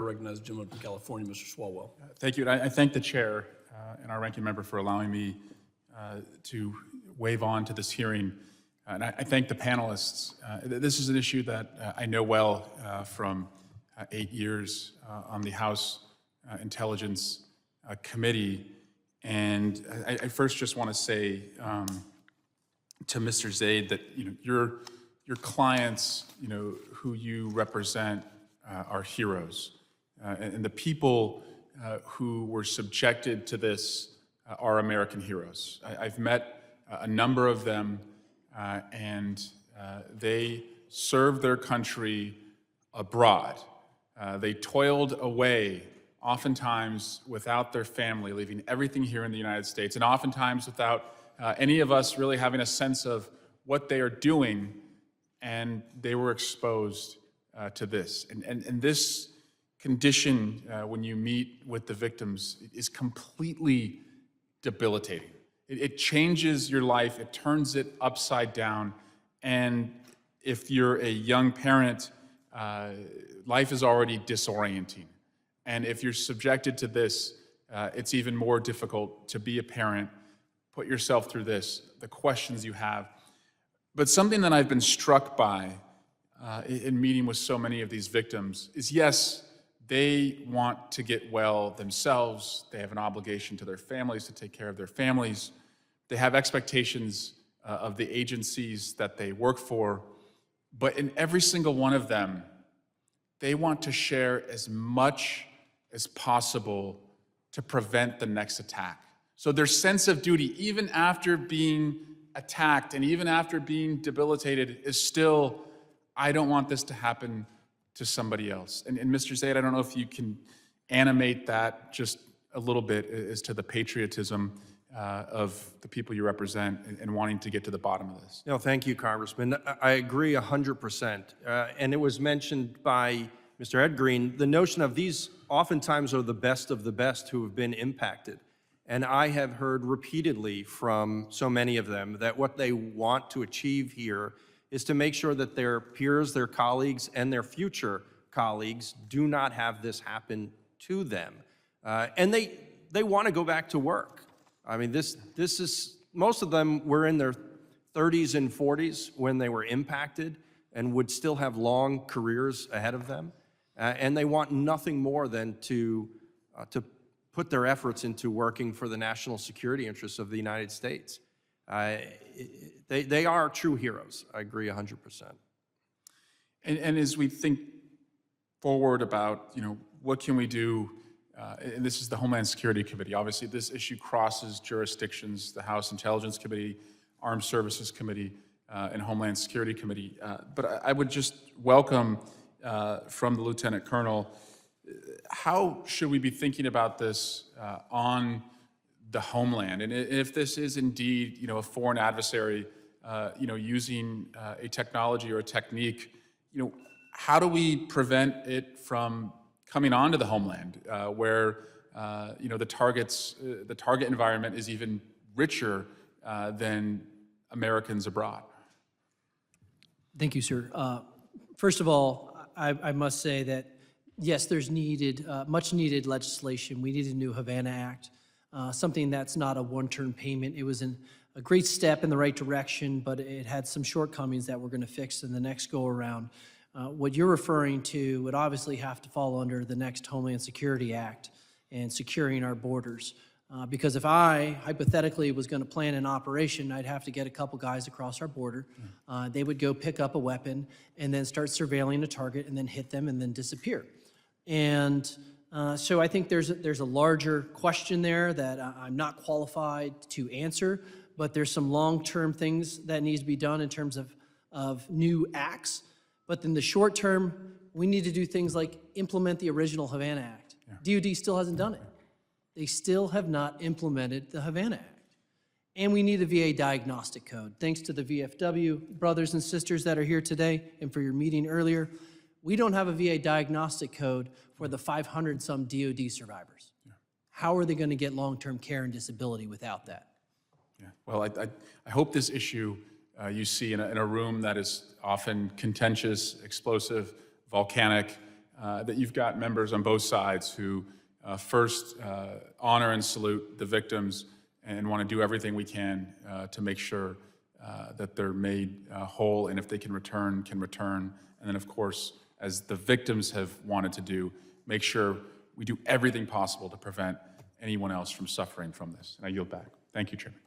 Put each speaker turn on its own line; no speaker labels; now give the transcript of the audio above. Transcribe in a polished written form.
recognize the gentleman from California, Mr. Swalwell.
Thank you. And I thank the chair and our ranking member for allowing me to wave on to this hearing. And I thank the panelists. This is an issue that I know well from 8 years on the House Intelligence Committee. And I first just want to say to Mr. Zaid that your clients, who you represent, are heroes, and the people who were subjected to this are American heroes. I've met a number of them, and they served their country abroad. They toiled away, oftentimes without their family, leaving everything here in the United States, and oftentimes without any of us really having a sense of what they are doing, and they were exposed to this. And this condition, when you meet with the victims, is completely debilitating. It changes your life, it turns it upside down, and if you're a young parent, life is already disorienting. And if you're subjected to this, it's even more difficult to be a parent, put yourself through this, the questions you have. But something that I've been struck by in meeting with so many of these victims is, yes, they want to get well themselves. They have an obligation to their families to take care of their families. They have expectations of the agencies that they work for. But in every single one of them, they want to share as much as possible to prevent the next attack. So their sense of duty, even after being attacked and even after being debilitated, is still, I don't want this to happen to somebody else. And Mr. Zaid, I don't know if you can animate that just a little bit as to the patriotism of the people you represent and wanting to get to the bottom of this.
No, thank you, Congressman. I agree 100%. And it was mentioned by Mr. Ed Green, the notion of these oftentimes are the best of the best who have been impacted. And I have heard repeatedly from so many of them that what they want to achieve here is to make sure that their peers, their colleagues, and their future colleagues do not have this happen to them. And they want to go back to work. I mean, this is, most of them were in their 30s and 40s when they were impacted and would still have long careers ahead of them. And they want nothing more than to put their efforts into working for the national security interests of the United States. They are true heroes. I agree 100%.
And as we think forward about, what can we do, and this is the Homeland Security Committee. Obviously, this issue crosses jurisdictions, the House Intelligence Committee, Armed Services Committee, and Homeland Security Committee. But I would just welcome from the Lieutenant Colonel, how should we be thinking about this on the homeland? And if this is indeed, a foreign adversary, using a technology or a technique, how do we prevent it from coming onto the homeland, where the target environment is even richer than Americans abroad?
Thank you, sir. First of all, I must say that yes, there's much needed legislation. We need a new Havana Act, something that's not a one-term payment. It was a great step in the right direction, but it had some shortcomings that we're going to fix in the next go-around. What you're referring to would obviously have to fall under the next Homeland Security Act and securing our borders. Because if I, hypothetically, was going to plan an operation, I'd have to get a couple guys across our border. They would go pick up a weapon and then start surveilling a target and then hit them and then disappear. And so I think there's a larger question there that I'm not qualified to answer, but there's some long-term things that needs to be done in terms of new acts. But in the short term, we need to do things like implement the original Havana Act. DOD still hasn't done it. They still have not implemented the Havana Act. And we need a VA diagnostic code. Thanks to the VFW brothers and sisters that are here today and for your meeting earlier, we don't have a VA diagnostic code for the 500-some DOD survivors. How are they going to get long-term care and disability without that?
Yeah. Well, I hope this issue you see in a room that is often contentious, explosive, volcanic, that you've got members on both sides who first honor and salute the victims and want to do everything we can to make sure that they're made whole, and if they can return, and then of course, as the victims have wanted to do, make sure we do everything possible to prevent anyone else from suffering from this. And I yield back. Thank you, Chairman.